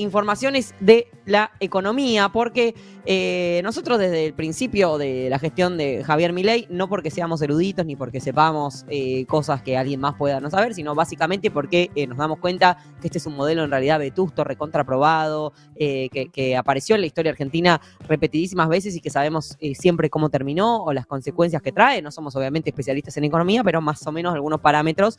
informaciones de la economía, porque nosotros desde el principio de la gestión de Javier Milei, no porque seamos eruditos ni porque sepamos cosas que alguien más pueda no saber, sino básicamente porque nos damos cuenta que este es un modelo en realidad vetusto, recontraprobado, que apareció en la historia argentina repetidísimas veces y que sabemos siempre cómo terminó o las consecuencias que trae. No somos obviamente especialistas en economía, pero más o menos algunos parámetros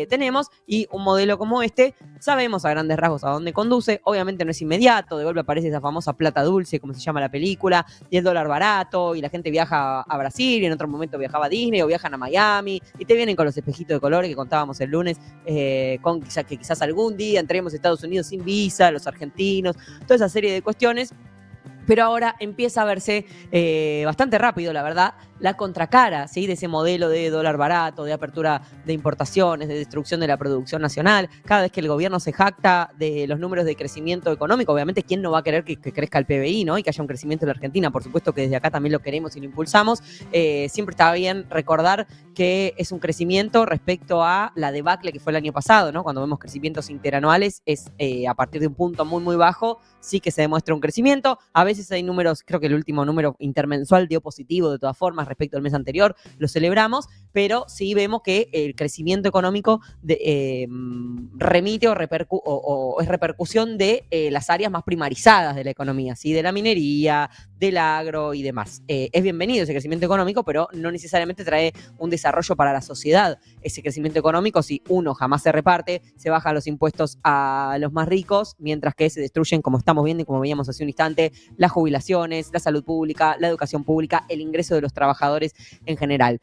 tenemos, y un modelo como este sabemos a grandes rasgos a dónde conduce. Obviamente no es inmediato, de golpe aparece esa famosa plata dulce, como se llama la película, y el dólar barato, y la gente viaja a Brasil, y en otro momento viajaba a Disney, o viajan a Miami, y te vienen con los espejitos de colores que contábamos el lunes, con que quizás algún día entremos a Estados Unidos sin visa, los argentinos, toda esa serie de cuestiones. Pero ahora empieza a verse bastante rápido, la verdad, la contracara, ¿sí?, de ese modelo de dólar barato, de apertura de importaciones, de destrucción de la producción nacional. Cada vez que el gobierno se jacta de los números de crecimiento económico, obviamente, ¿quién no va a querer que crezca el PBI, ¿no?, y que haya un crecimiento en la Argentina? Por supuesto que desde acá también lo queremos y lo impulsamos. Siempre está bien recordar que es un crecimiento respecto a la debacle que fue el año pasado, ¿no? Cuando vemos crecimientos interanuales, es a partir de un punto muy, muy bajo, sí que se demuestra un crecimiento. A veces hay números, creo que el último número intermensual dio positivo de todas formas respecto al mes anterior, lo celebramos, pero sí vemos que el crecimiento económico remite o es repercusión de las áreas más primarizadas de la economía, ¿sí?, de la minería, del agro y demás. Es bienvenido ese crecimiento económico, pero no necesariamente trae un desarrollo para la sociedad. Ese crecimiento económico, si uno jamás se reparte, se bajan los impuestos a los más ricos, mientras que se destruyen, como estamos viendo y como veíamos hace un instante, las jubilaciones, la salud pública, la educación pública, el ingreso de los trabajadores en general.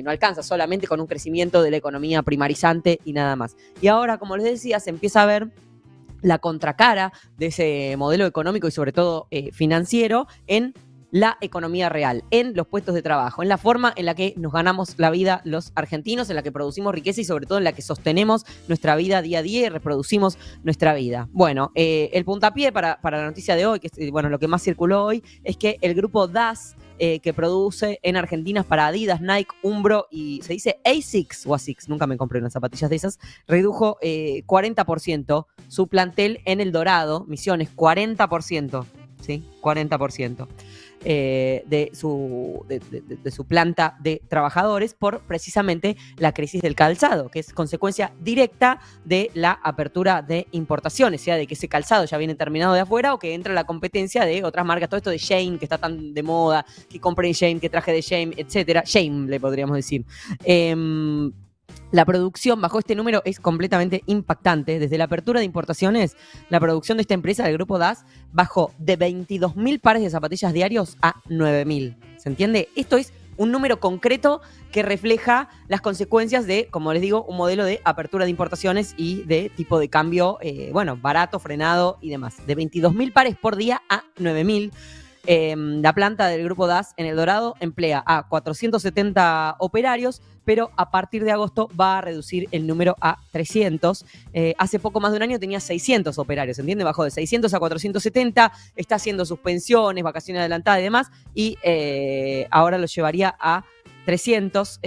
No alcanza solamente con un crecimiento de la economía primarizante y nada más. Y ahora, como les decía, se empieza a ver la contracara de ese modelo económico y sobre todo financiero en la economía real, en los puestos de trabajo, en la forma en la que nos ganamos la vida los argentinos, en la que producimos riqueza y sobre todo en la que sostenemos nuestra vida día a día y reproducimos nuestra vida. Bueno, el puntapié para la noticia de hoy, que es lo que más circuló hoy, es que el grupo DAS, que produce en Argentina para Adidas, Nike, Umbro y se dice ASICS o ASICS, nunca me compré unas zapatillas de esas, redujo 40% su plantel en El Dorado, Misiones, 40%, ¿sí? 40%. De su planta de trabajadores por precisamente la crisis del calzado, que es consecuencia directa de la apertura de importaciones, sea de que ese calzado ya viene terminado de afuera o que entra la competencia de otras marcas, todo esto de Shein, que está tan de moda, que compré en Shein, que traje de Shein, etcétera. Shein, le podríamos decir. La producción bajo este número es completamente impactante. Desde la apertura de importaciones, la producción de esta empresa, del grupo DAS, bajó de 22.000 pares de zapatillas diarios a 9.000. ¿Se entiende? Esto es un número concreto que refleja las consecuencias de, como les digo, un modelo de apertura de importaciones y de tipo de cambio, barato, frenado y demás. De 22.000 pares por día a 9.000. La planta del grupo DAS en El Dorado emplea a 470 operarios, pero a partir de agosto va a reducir el número a 300. Hace poco más de un año tenía 600 operarios, ¿entiende? Bajó de 600 a 470, está haciendo suspensiones, vacaciones adelantadas y demás, y ahora lo llevaría a 300,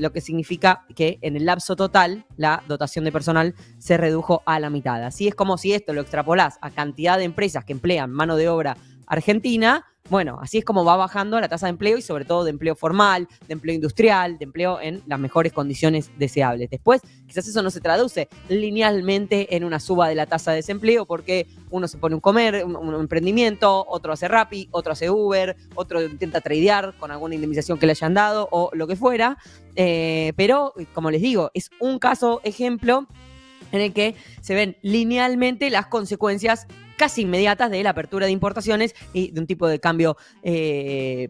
lo que significa que en el lapso total la dotación de personal se redujo a la mitad. Así es como si esto lo extrapolás a cantidad de empresas que emplean mano de obra argentina, bueno, así es como va bajando la tasa de empleo y sobre todo de empleo formal, de empleo industrial, de empleo en las mejores condiciones deseables. Después, quizás eso no se traduce linealmente en una suba de la tasa de desempleo porque uno se pone un emprendimiento, otro hace Rappi, otro hace Uber, otro intenta tradear con alguna indemnización que le hayan dado o lo que fuera. Pero, como les digo, es un caso ejemplo en el que se ven linealmente las consecuencias casi inmediatas de la apertura de importaciones y de un tipo de cambio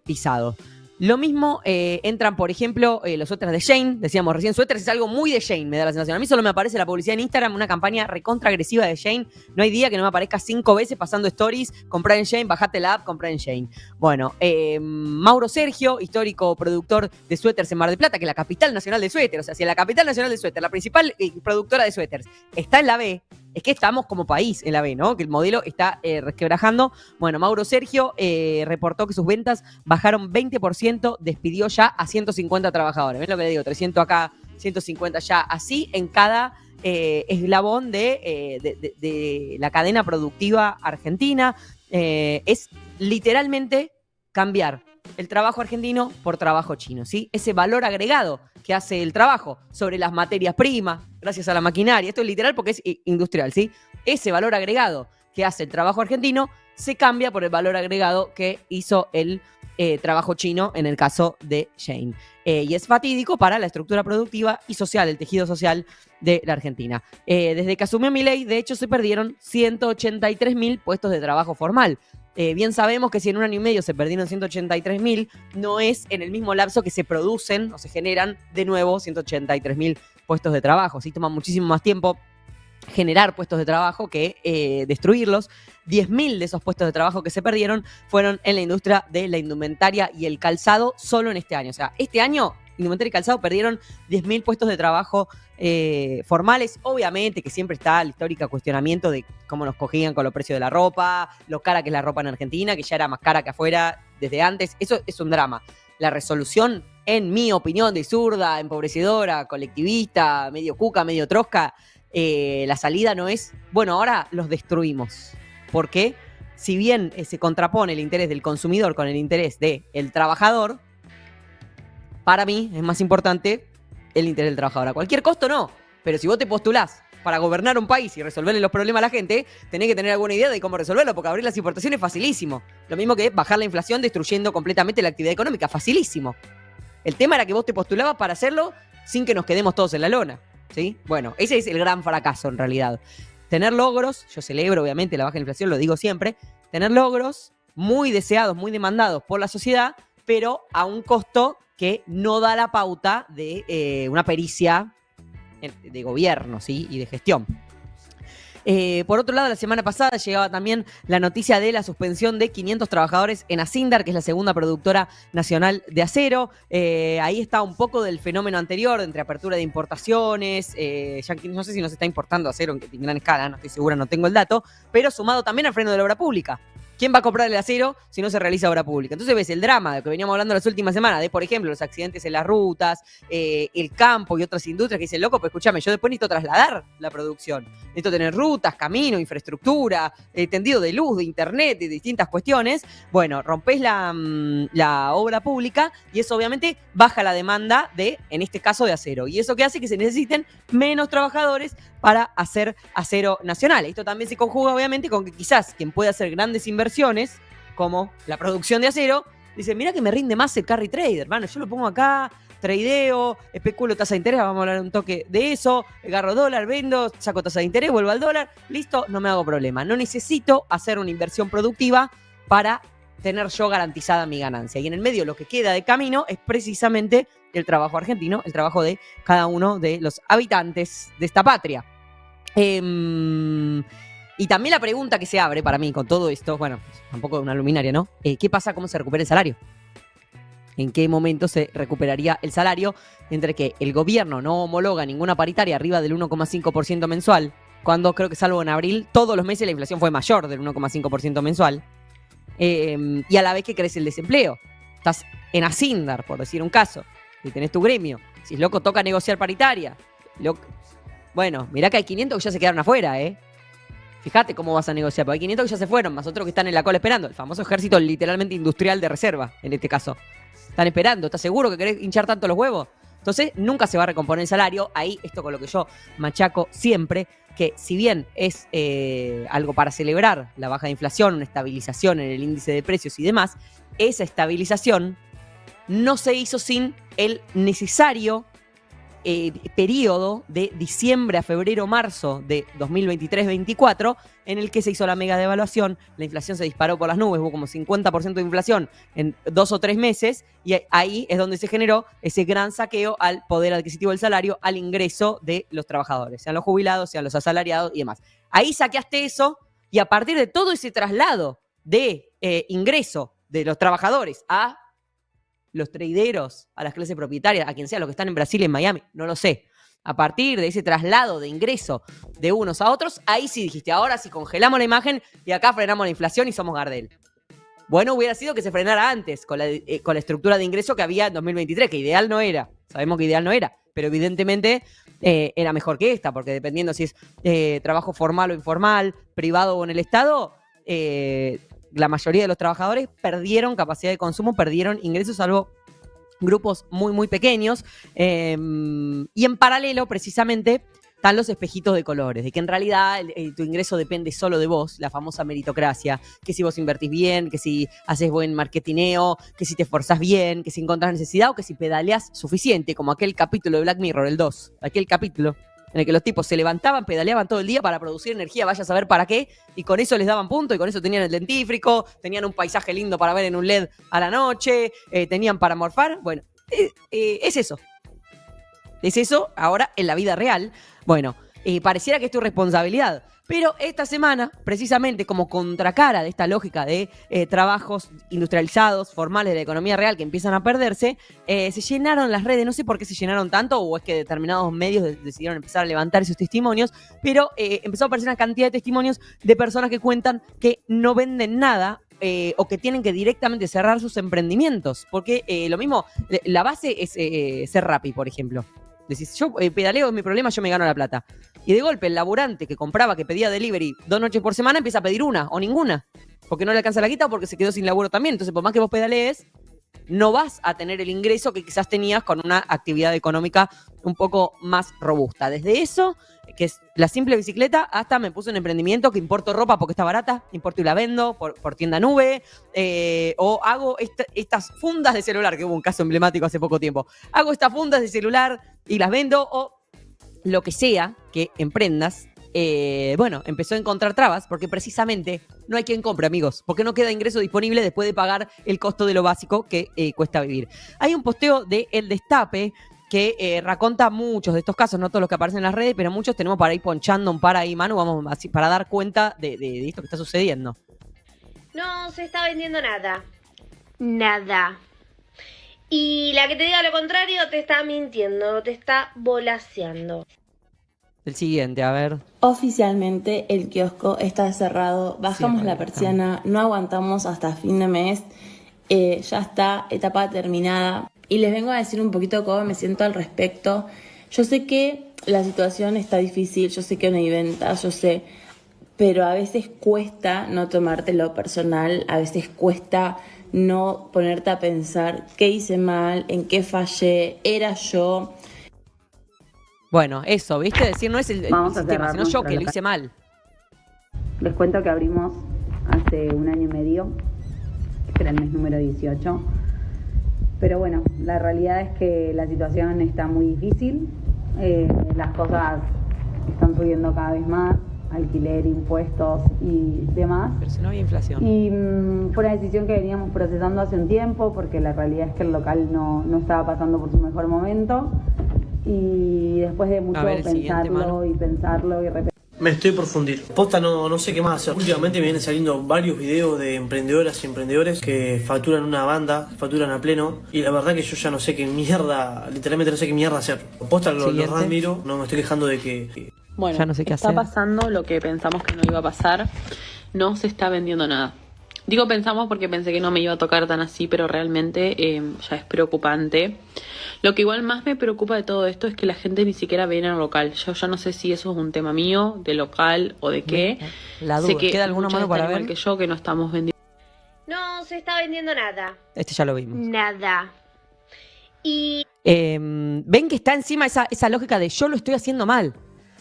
pisado. Lo mismo entran, por ejemplo, los suéteres de Shein. Decíamos recién, suéteres es algo muy de Shein, me da la sensación. A mí solo me aparece la publicidad en Instagram, una campaña recontra agresiva de Shein. No hay día que no me aparezca 5 veces pasando stories, comprar en Shein, bajate la app, comprar en Shein. Bueno, Mauro Sergio, histórico productor de suéteres en Mar del Plata, que es la capital nacional de suéter. O sea, si la capital nacional de suéter, la principal productora de suéteres, está en la B, es que estamos como país en la B, ¿no? Que el modelo está resquebrajando. Bueno, Mauro Sergio reportó que sus ventas bajaron 20%, despidió ya a 150 trabajadores. ¿Ven lo que le digo? 300 acá, 150 allá. Así en cada eslabón de la cadena productiva argentina. Es literalmente cambiar el trabajo argentino por trabajo chino, ¿sí? Ese valor agregado que hace el trabajo sobre las materias primas, gracias a la maquinaria, esto es literal porque es industrial, ¿sí? Ese valor agregado que hace el trabajo argentino se cambia por el valor agregado que hizo el trabajo chino en el caso de Shein. Y es fatídico para la estructura productiva y social, el tejido social de la Argentina. Desde que asumió Milei, de hecho, se perdieron 183.000 puestos de trabajo formal. Bien sabemos que si en un año y medio se perdieron 183.000, no es en el mismo lapso que se producen o se generan de nuevo 183.000 puestos de trabajo. Sí, toma muchísimo más tiempo generar puestos de trabajo que destruirlos. 10.000 de esos puestos de trabajo que se perdieron fueron en la industria de la indumentaria y el calzado solo en este año. O sea, este año, indumentaria y calzado perdieron 10.000 puestos de trabajo formales. Obviamente que siempre está el histórico cuestionamiento de cómo nos cogían con los precios de la ropa, lo cara que es la ropa en Argentina, que ya era más cara que afuera desde antes. Eso es un drama. La resolución, en mi opinión de zurda, empobrecedora, colectivista, medio cuca, medio trosca, la salida no es, bueno, ahora los destruimos. Porque si bien se contrapone el interés del consumidor con el interés del trabajador, para mí es más importante el interés del trabajador. A cualquier costo no, pero si vos te postulás para gobernar un país y resolverle los problemas a la gente, tenés que tener alguna idea de cómo resolverlo, porque abrir las importaciones es facilísimo. Lo mismo que bajar la inflación destruyendo completamente la actividad económica, facilísimo. El tema era que vos te postulabas para hacerlo sin que nos quedemos todos en la lona, ¿sí? Bueno, ese es el gran fracaso en realidad. Tener logros, yo celebro obviamente la baja inflación, lo digo siempre, tener logros muy deseados, muy demandados por la sociedad, pero a un costo que no da la pauta de una pericia de gobierno, ¿sí? Y de gestión. Por otro lado, la semana pasada llegaba también la noticia de la suspensión de 500 trabajadores en Asindar, que es la segunda productora nacional de acero. Ahí está un poco del fenómeno anterior, entre apertura de importaciones, ya no sé si nos está importando acero en gran escala, no estoy segura, no tengo el dato, pero sumado también al freno de la obra pública. ¿Quién va a comprar el acero si no se realiza obra pública? Entonces ves el drama de que veníamos hablando las últimas semanas, de por ejemplo los accidentes en las rutas, el campo y otras industrias que dicen, loco, pues escúchame, yo después necesito trasladar la producción. Necesito tener rutas, caminos, infraestructura, tendido de luz, de internet, de distintas cuestiones. Bueno, rompés la obra pública y eso obviamente baja la demanda de, en este caso, de acero. Y eso que hace que se necesiten menos trabajadores para hacer acero nacional. Esto también se conjuga obviamente con que quizás quien puede hacer grandes inversiones, como la producción de acero, dice, mira que me rinde más el carry trader, hermano, yo lo pongo acá, tradeo, especulo tasa de interés, vamos a hablar un toque de eso, agarro dólar, vendo, saco tasa de interés, vuelvo al dólar, listo, no me hago problema. No necesito hacer una inversión productiva para tener yo garantizada mi ganancia. Y en el medio lo que queda de camino es precisamente el trabajo argentino, el trabajo de cada uno de los habitantes de esta patria. Y también la pregunta que se abre para mí con todo esto, bueno, tampoco una luminaria, ¿no? ¿Qué pasa? ¿Cómo se recupera el salario? ¿En qué momento se recuperaría el salario? Entre que el gobierno no homologa ninguna paritaria arriba del 1,5% mensual, cuando creo que salvo en abril, todos los meses la inflación fue mayor del 1,5% mensual, y a la vez que crece el desempleo. Estás en Asindar, por decir un caso, y tenés tu gremio. Si es loco, toca negociar paritaria. Bueno, mirá que hay 500 que ya se quedaron afuera, ¿eh? Fíjate cómo vas a negociar, porque hay 500 que ya se fueron, más otros que están en la cola esperando. El famoso ejército literalmente industrial de reserva, en este caso. Están esperando, ¿estás seguro que querés hinchar tanto los huevos? Entonces, nunca se va a recomponer el salario. Ahí, esto con lo que yo machaco siempre, que si bien es algo para celebrar la baja de inflación, una estabilización en el índice de precios y demás, esa estabilización no se hizo sin el necesario periodo de diciembre a febrero-marzo de 2023-24, en el que se hizo la mega devaluación, la inflación se disparó por las nubes, hubo como 50% de inflación en 2 o 3 meses, y ahí es donde se generó ese gran saqueo al poder adquisitivo del salario, al ingreso de los trabajadores, sean los jubilados, sean los asalariados y demás. Ahí saqueaste eso, y a partir de todo ese traslado de ingreso de los trabajadores a los traderos, a las clases propietarias, a quien sea, los que están en Brasil y en Miami, no lo sé. A partir de ese traslado de ingreso de unos a otros, ahí sí dijiste, ahora sí congelamos la imagen y acá frenamos la inflación y somos Gardel. Bueno hubiera sido que se frenara antes con la estructura de ingreso que había en 2023, que ideal no era. Sabemos que ideal no era, pero evidentemente era mejor que esta, porque dependiendo si es trabajo formal o informal, privado o en el Estado, la mayoría de los trabajadores perdieron capacidad de consumo, perdieron ingresos, salvo grupos muy, muy pequeños. Y en paralelo, precisamente, están los espejitos de colores, de que en realidad tu ingreso depende solo de vos, la famosa meritocracia, que si vos invertís bien, que si haces buen marketineo, que si te esforzás bien, que si encontrás necesidad o que si pedaleás suficiente, como aquel capítulo de Black Mirror, el 2, aquel capítulo en el que los tipos se levantaban, pedaleaban todo el día para producir energía, vaya a saber para qué, y con eso les daban punto, y con eso tenían el dentífrico, tenían un paisaje lindo para ver en un LED a la noche, tenían para morfar. Bueno, es eso. Es eso ahora en la vida real. Bueno, pareciera que es tu responsabilidad. Pero esta semana, precisamente como contracara de esta lógica de trabajos industrializados, formales de la economía real que empiezan a perderse, se llenaron las redes. No sé por qué se llenaron tanto, o es que determinados medios decidieron empezar a levantar esos testimonios, pero empezó a aparecer una cantidad de testimonios de personas que cuentan que no venden nada, o que tienen que directamente cerrar sus emprendimientos. Porque lo mismo, la base es ser Rappi, por ejemplo. Decís, yo pedaleo, es mi problema, yo me gano la plata. Y de golpe el laburante que compraba, que pedía delivery 2 noches por semana, empieza a pedir una o ninguna. Porque no le alcanza la guita o porque se quedó sin laburo también. Entonces, por más que vos pedalees, no vas a tener el ingreso que quizás tenías con una actividad económica un poco más robusta. Desde eso, que es la simple bicicleta, hasta me puse un emprendimiento que importo ropa porque está barata, importo y la vendo por tienda nube, o hago estas fundas de celular, que hubo un caso emblemático hace poco tiempo. Hago estas fundas de celular y las vendo, o lo que sea que emprendas. Bueno, empezó a encontrar trabas porque precisamente no hay quien compre, amigos, porque no queda ingreso disponible después de pagar el costo de lo básico que cuesta vivir. Hay un posteo de El Destape que raconta muchos de estos casos, no todos los que aparecen en las redes, pero muchos. Tenemos para ir ponchando un par ahí, Manu, vamos así para dar cuenta de esto que está sucediendo. No se está vendiendo nada. Nada. Y la que te diga lo contrario te está mintiendo, te está volaseando. El siguiente, a ver. Oficialmente el kiosco está cerrado, bajamos la persiana, no aguantamos hasta fin de mes, ya está, etapa terminada. Y les vengo a decir un poquito cómo me siento al respecto. Yo sé que la situación está difícil, yo sé que no hay ventas, yo sé, pero a veces cuesta no tomártelo personal, a veces cuesta no ponerte a pensar qué hice mal, en qué fallé, era yo. Bueno, eso, ¿viste? Decir, no es el sistema, sino yo que lo hice mal. Les cuento que abrimos hace 1 año y medio, era el mes número 18. Pero bueno, la realidad es que la situación está muy difícil, las cosas están subiendo cada vez más, alquiler, impuestos y demás. Pero si no había inflación. Y fue una decisión que veníamos procesando hace un tiempo, porque la realidad es que el local no estaba pasando por su mejor momento. Y después de mucho pensarlo y repetir. Me estoy por fundir. Posta no sé qué más hacer. Últimamente me vienen saliendo varios videos de emprendedoras y emprendedores que facturan una banda, facturan a pleno. Y la verdad que yo ya no sé qué mierda, literalmente no sé qué mierda hacer. Posta lo admiro, no me estoy quejando de que... Bueno, ya no sé qué está hacer. pasando lo que pensamos que no iba a pasar. No se está vendiendo nada. Digo pensamos porque pensé que no me iba a tocar tan así, pero realmente ya es preocupante. Lo que igual más me preocupa de todo esto es que la gente ni siquiera viene al local. Yo ya no sé si eso es un tema mío, de local o de qué. La duda. Sé que ¿Queda alguna mano para ver? igual que yo, que no estamos vendiendo. No se está vendiendo nada. Este ya lo vimos. Nada. Y ven que está encima esa lógica de yo lo estoy haciendo mal.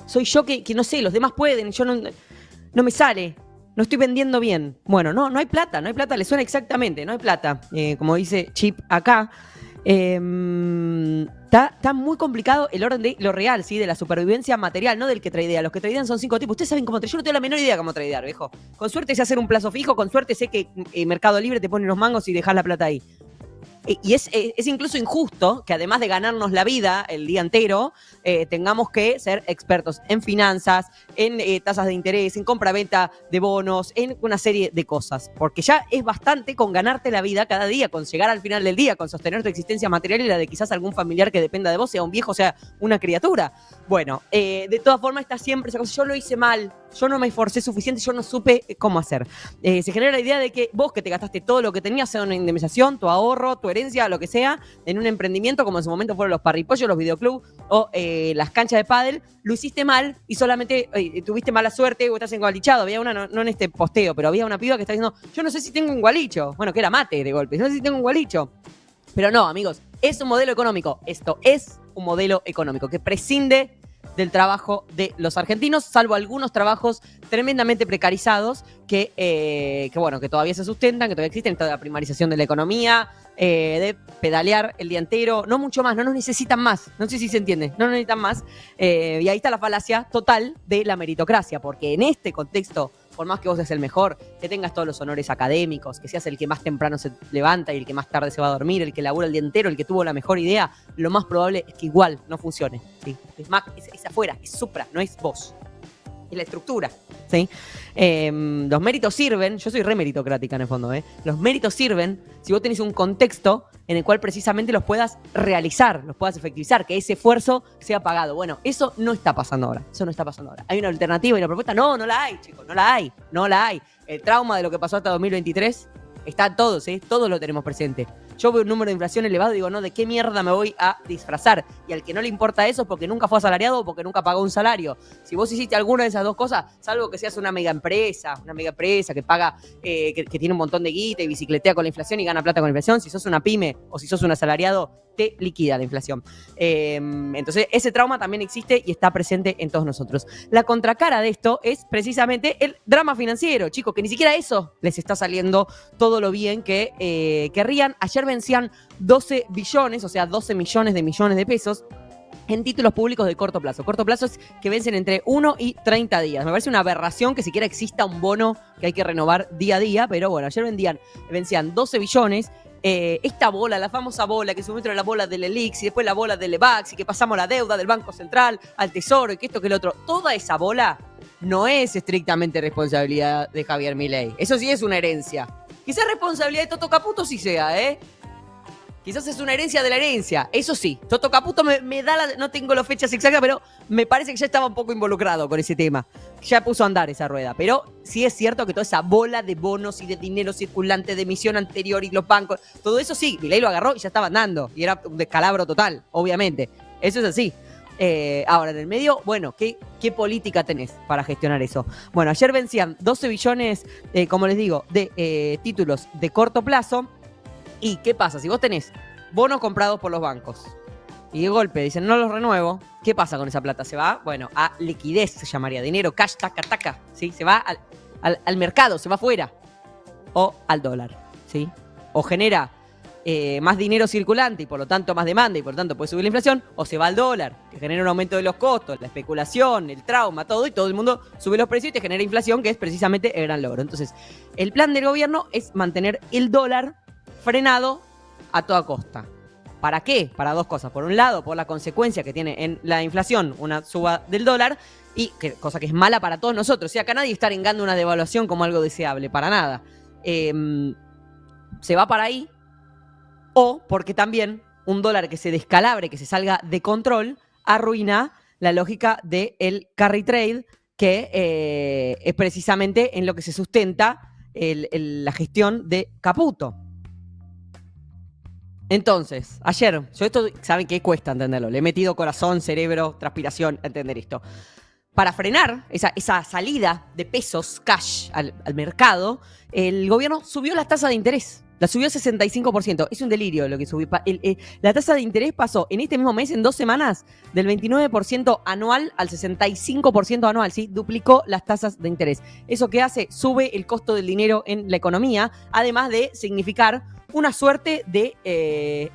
Soy yo que no sé, los demás pueden, yo no me sale. No estoy vendiendo bien. Bueno, no hay plata, le suena exactamente, no hay plata. Como dice Chip acá. Está muy complicado el orden de lo real, ¿sí? De la supervivencia material, no del que traidea. Los que traidean son 5 tipos. Ustedes saben cómo tradear. Yo no tengo la menor idea cómo tradear, viejo. Con suerte sé hacer un plazo fijo, con suerte sé que Mercado Libre te pone unos mangos y dejas la plata ahí. Y es incluso injusto que además de ganarnos la vida el día entero, tengamos que ser expertos en finanzas, en tasas de interés, en compra-venta de bonos, en una serie de cosas. Porque ya es bastante con ganarte la vida cada día, con llegar al final del día, con sostener tu existencia material y la de quizás algún familiar que dependa de vos, sea un viejo, sea una criatura. Bueno, de todas formas está siempre esa cosa, yo lo hice mal, yo no me esforcé suficiente, yo no supe cómo hacer. Se genera la idea de que vos que te gastaste todo lo que tenías, sea una indemnización, tu ahorro, tu herencia, lo que sea, en un emprendimiento como en su momento fueron los parripollos, los videoclubs o las canchas de pádel, lo hiciste mal y solamente tuviste mala suerte o estás engualichado. Había una, no en este posteo, pero había una piba que está diciendo, yo no sé si tengo un gualicho. Bueno, que era mate de golpe, no sé si tengo un gualicho. Pero no, amigos, es un modelo económico. Esto es un modelo económico que prescinde del trabajo de los argentinos, salvo algunos trabajos tremendamente precarizados que todavía se sustentan, que todavía existen, toda la primarización de la economía, de pedalear el día entero, no mucho más, no nos necesitan más, no sé si se entiende, no nos necesitan más, y ahí está la falacia total de la meritocracia, porque en este contexto, por más que vos seas el mejor, que tengas todos los honores académicos, que seas el que más temprano se levanta y el que más tarde se va a dormir, el que labura el día entero, el que tuvo la mejor idea, lo más probable es que igual no funcione, ¿sí? Es más, es afuera, es supra, no es vos. Es la estructura, ¿sí? Los méritos sirven, yo soy re meritocrática en el fondo, los méritos sirven si vos tenés un contexto en el cual precisamente los puedas realizar, los puedas efectivizar, que ese esfuerzo sea pagado. Bueno, eso no está pasando ahora, ¿Hay una alternativa y una propuesta? No la hay, chicos, no la hay. El trauma de lo que pasó hasta 2023 está todos, todos lo tenemos presente. Yo veo un número de inflación elevado y digo, no, ¿de qué mierda me voy a disfrazar? Y al que no le importa eso es porque nunca fue asalariado o porque nunca pagó un salario. Si vos hiciste alguna de esas dos cosas, salvo que seas una mega empresa que paga, que tiene un montón de guita y bicicletea con la inflación y gana plata con la inflación, si sos una pyme o si sos un asalariado, te liquida la inflación. Entonces, ese trauma también existe y está presente en todos nosotros. La contracara de esto es precisamente el drama financiero, chicos, que ni siquiera eso les está saliendo todo lo bien que querrían. Ayer vencían 12 billones, o sea, 12 millones de pesos en títulos públicos de corto plazo. Corto plazo es que vencen entre 1 y 30 días. Me parece una aberración que siquiera exista un bono que hay que renovar día a día, pero bueno, ayer vencían 12 billones. Esta bola, la famosa bola, que suministra la bola del ELIX y después la bola del EVAX y que pasamos la deuda del Banco Central al Tesoro y que esto que el otro, toda esa bola no es estrictamente responsabilidad de Javier Milei. Eso sí es una herencia. Quizás responsabilidad de Toto Caputo sí sea, Quizás es una herencia de la herencia. Eso sí, Toto Caputo me da no tengo las fechas exactas, pero me parece que ya estaba un poco involucrado con ese tema. Ya puso a andar esa rueda. Pero sí es cierto que toda esa bola de bonos y de dinero circulante de emisión anterior y los bancos, todo eso sí, Milei lo agarró y ya estaba andando. Y era un descalabro total, obviamente. Eso es así. Ahora, en el medio, bueno, ¿qué política tenés para gestionar eso? Bueno, ayer vencían 12 billones, como les digo, de títulos de corto plazo. ¿Y qué pasa? Si vos tenés bonos comprados por los bancos y de golpe dicen no los renuevo, ¿qué pasa con esa plata? Se va, bueno, a liquidez, se llamaría dinero, cash, taca, ¿sí? Se va al mercado, se va afuera. O al dólar, ¿sí? O genera más dinero circulante y por lo tanto más demanda y por lo tanto puede subir la inflación, o se va al dólar, que genera un aumento de los costos, la especulación, el trauma, todo, y todo el mundo sube los precios y te genera inflación, que es precisamente el gran logro. Entonces, el plan del gobierno es mantener el dólar frenado a toda costa. ¿Para qué? Para dos cosas. Por un lado, por la consecuencia que tiene en la inflación una suba del dólar, y cosa que es mala para todos nosotros. O sea, acá nadie está arengando una devaluación como algo deseable, para nada. Se va para ahí, o porque también un dólar que se descalabre, que se salga de control, arruina la lógica del carry trade, que es precisamente en lo que se sustenta la gestión de Caputo. Entonces, ayer, yo esto, ¿saben qué cuesta entenderlo? Le he metido corazón, cerebro, transpiración a entender esto. Para frenar esa salida de pesos, cash, al mercado, el gobierno subió las tasas de interés. La subió 65%. Es un delirio lo que subió. La tasa de interés pasó en este mismo mes, en 2 semanas, del 29% anual al 65% anual. ¿Sí? Duplicó las tasas de interés. ¿Eso qué hace? Sube el costo del dinero en la economía, además de significar una suerte de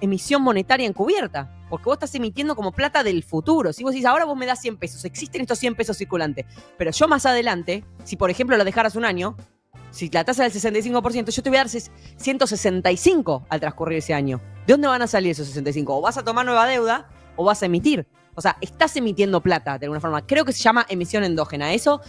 emisión monetaria encubierta. Porque vos estás emitiendo como plata del futuro. Si vos decís, ahora vos me das 100 pesos, existen estos 100 pesos circulantes. Pero yo más adelante, si por ejemplo lo dejaras un año, si la tasa es del 65%, yo te voy a dar 165 al transcurrir ese año. ¿De dónde van a salir esos 65? O vas a tomar nueva deuda o vas a emitir. O sea, estás emitiendo plata de alguna forma. Creo que se llama emisión endógena. Eso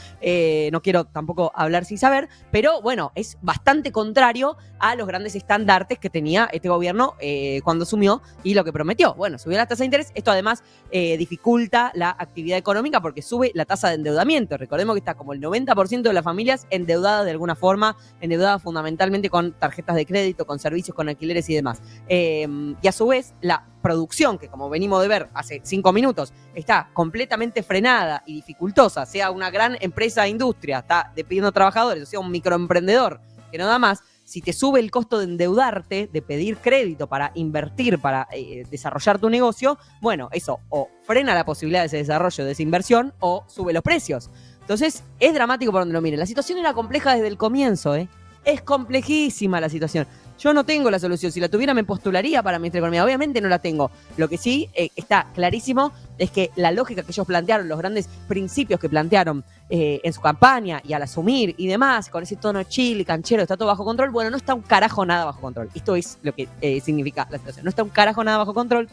no quiero tampoco hablar sin saber, pero bueno, es bastante contrario a los grandes estandartes que tenía este gobierno cuando asumió y lo que prometió. Bueno, subió la tasa de interés. Esto además dificulta la actividad económica porque sube la tasa de endeudamiento. Recordemos que está como el 90% de las familias endeudadas de alguna forma, endeudadas fundamentalmente con tarjetas de crédito, con servicios, con alquileres y demás. Y a su vez, la producción, que como venimos de ver hace 5 minutos, está completamente frenada y dificultosa, sea una gran empresa, industria, está despidiendo trabajadores, o sea un microemprendedor que no da más, si te sube el costo de endeudarte, de pedir crédito para invertir, para desarrollar tu negocio, bueno, eso o frena la posibilidad de ese desarrollo, de esa inversión, o sube los precios. Entonces, es dramático por donde lo miren. La situación era compleja desde el comienzo, ¿eh? Es complejísima la situación. Yo no tengo la solución. Si la tuviera, me postularía para ministra de Economía. Obviamente no la tengo. Lo que sí está clarísimo es que la lógica que ellos plantearon, los grandes principios que plantearon en su campaña y al asumir y demás, con ese tono chill y canchero, está todo bajo control. Bueno, no está un carajo nada bajo control. Esto es lo que significa la situación. No está un carajo nada bajo control.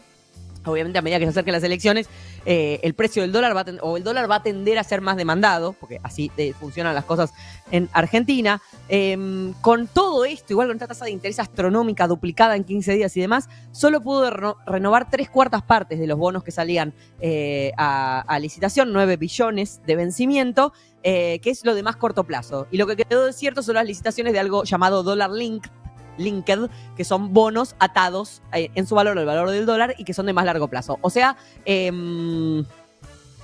Obviamente, a medida que se acerquen las elecciones, el precio del dólar el dólar va a tender a ser más demandado, porque así funcionan las cosas en Argentina. Con todo esto, igual con esta tasa de interés astronómica duplicada en 15 días y demás, solo pudo renovar 3/4 partes de los bonos que salían a licitación, 9 billones de vencimiento, que es lo de más corto plazo. Y lo que quedó desierto son las licitaciones de algo llamado Dollar Linked, que son bonos atados en su valor al valor del dólar y que son de más largo plazo. O sea,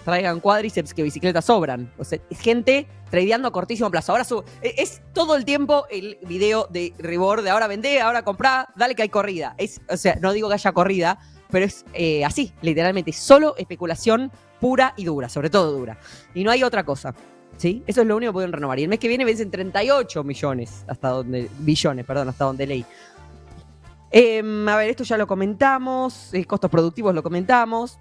traigan cuádriceps que bicicletas sobran. O sea, gente tradeando a cortísimo plazo. Ahora es todo el tiempo el video de Ribor de ahora vendé, ahora comprá, dale que hay corrida. O sea, no digo que haya corrida, pero es así, literalmente. Solo especulación pura y dura, sobre todo dura. Y no hay otra cosa. ¿Sí? Eso es lo único que pueden renovar. Y el mes que viene vencen 38 billones, hasta donde leí. A ver, esto ya lo comentamos. Costos productivos lo comentamos.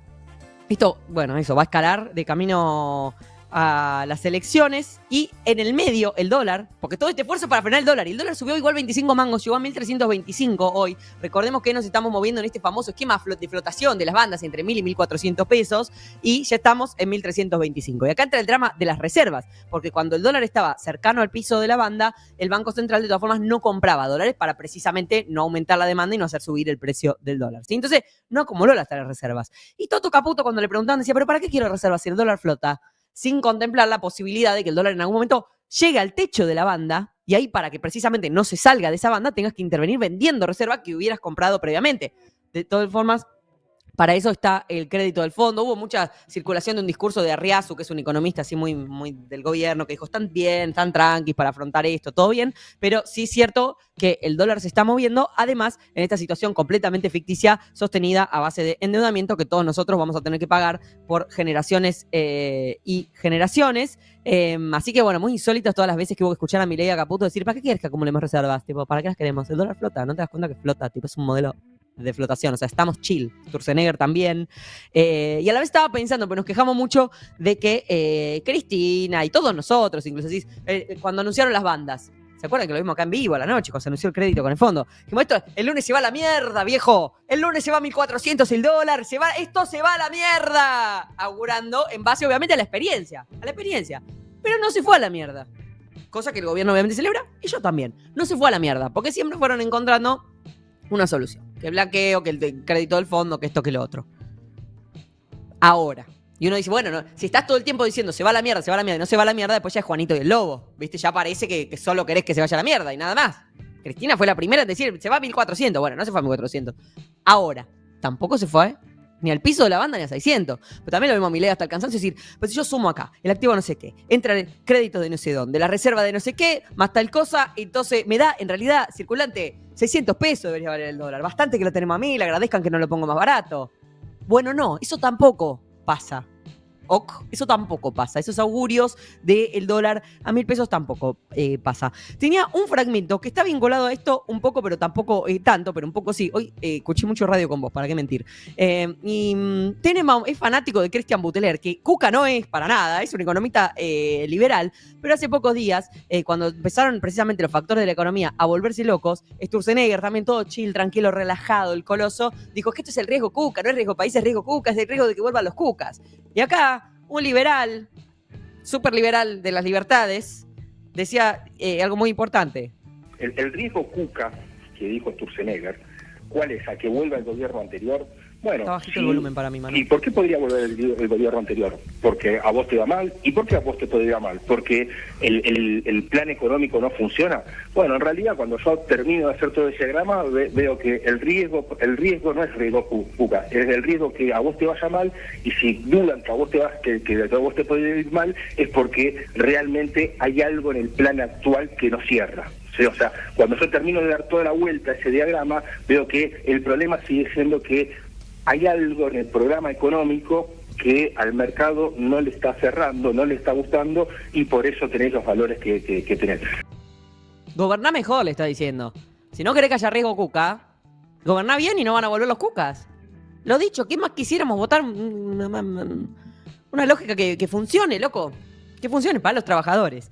Esto, bueno, eso va a escalar de camino a las elecciones. Y en el medio, el dólar, porque todo este esfuerzo para frenar el dólar. Y el dólar subió igual 25 mangos, llegó a 1.325 hoy. Recordemos que nos estamos moviendo en este famoso esquema de flotación de las bandas entre 1.000 y 1.400 pesos. Y ya estamos en 1.325. Y acá entra el drama de las reservas. Porque cuando el dólar estaba cercano al piso de la banda, el Banco Central de todas formas no compraba dólares para precisamente no aumentar la demanda y no hacer subir el precio del dólar. ¿Sí? Entonces no acumuló las tales reservas. Y Toto Caputo, cuando le preguntaban, decía, ¿pero para qué quiero reservas si el dólar flota? Sin contemplar la posibilidad de que el dólar en algún momento llegue al techo de la banda y ahí para que precisamente no se salga de esa banda tengas que intervenir vendiendo reserva que hubieras comprado previamente. De todas formas, para eso está el crédito del fondo. Hubo mucha circulación de un discurso de Arriazu, que es un economista así muy, muy del gobierno, que dijo, están bien, están tranquis para afrontar esto, todo bien, pero sí es cierto que el dólar se está moviendo, además, en esta situación completamente ficticia, sostenida a base de endeudamiento que todos nosotros vamos a tener que pagar por generaciones y generaciones. Así que, bueno, muy insólitas todas las veces que hubo que escuchar a Milei y a Caputo decir, ¿para qué quieres que acumulemos reservas? Tipo, ¿para qué las queremos? El dólar flota, ¿no te das cuenta que flota? Tipo, es un modelo de flotación, o sea, estamos chill. Sturzenegger también. Y a la vez estaba pensando, pero nos quejamos mucho de que Cristina y todos nosotros, incluso así, cuando anunciaron las bandas, ¿se acuerdan que lo vimos acá en vivo a la noche, cuando se anunció el crédito con el fondo? Dijimos, el lunes se va a la mierda, viejo. El lunes se va a 1.400 el dólar, esto se va a la mierda. Augurando en base, obviamente, a la experiencia. Pero no se fue a la mierda. Cosa que el gobierno obviamente celebra, y yo también. No se fue a la mierda, porque siempre fueron encontrando una solución. Que el blanqueo, que el crédito del fondo, que esto, que lo otro. Ahora. Y uno dice, bueno, no, si estás todo el tiempo diciendo se va a la mierda, y no se va a la mierda, después ya es Juanito y el Lobo. ¿Viste? Ya parece que solo querés que se vaya a la mierda y nada más. Cristina fue la primera en decir, se va a 1.400. Bueno, no se fue a 1.400. Ahora, tampoco se fue ni al piso de la banda ni a 600. Pero también lo vimos a Milei hasta el cansancio decir, pues si yo sumo acá, el activo no sé qué, entra el crédito de no sé dónde, la reserva de no sé qué, más tal cosa, entonces me da, en realidad, circulante, 600 pesos debería valer el dólar. Bastante que lo tenemos a 1.000, agradezcan que no lo pongo más barato. Bueno, no, eso tampoco pasa. Eso tampoco pasa. Esos augurios del dólar a 1.000 pesos tampoco pasa. Tenía un fragmento que está vinculado a esto un poco, pero tampoco tanto, pero un poco sí. Hoy escuché mucho radio con vos, ¿para qué mentir? Tenenbaum es fanático de Christian Butler, que Cuca no es para nada, es un economista liberal, pero hace pocos días, cuando empezaron precisamente los factores de la economía a volverse locos, Sturzenegger, también todo chill, tranquilo, relajado, el coloso, dijo que esto es el riesgo Cuca, no es riesgo país, es riesgo Cuca, es el riesgo de que vuelvan los Cucas. Y acá, un liberal, súper liberal de las libertades, decía algo muy importante. El riesgo Cuca, que dijo Sturzenegger, ¿cuál es? ¿A que vuelva el gobierno anterior? Bueno, está bajito el volumen para mí, Manu. ¿Y por qué podría volver el gobierno anterior? Porque a vos te va mal. ¿Y por qué a vos te podría mal? Porque el plan económico no funciona. Bueno, en realidad cuando yo termino de hacer todo ese diagrama veo que el riesgo no es riesgo Cuca, es el riesgo que a vos te vaya mal, y si dudan que a vos te puede ir mal, es porque realmente hay algo en el plan actual que no cierra. O sea, cuando yo termino de dar toda la vuelta a ese diagrama, veo que el problema sigue siendo que hay algo en el programa económico que al mercado no le está cerrando, no le está gustando, y por eso tenés los valores que tenés. Goberná mejor, le está diciendo. Si no querés que haya riesgo Cuca, goberná bien y no van a volver los Cucas. Lo dicho, ¿qué más quisiéramos votar? Una lógica que funcione, loco. Que funcione para los trabajadores.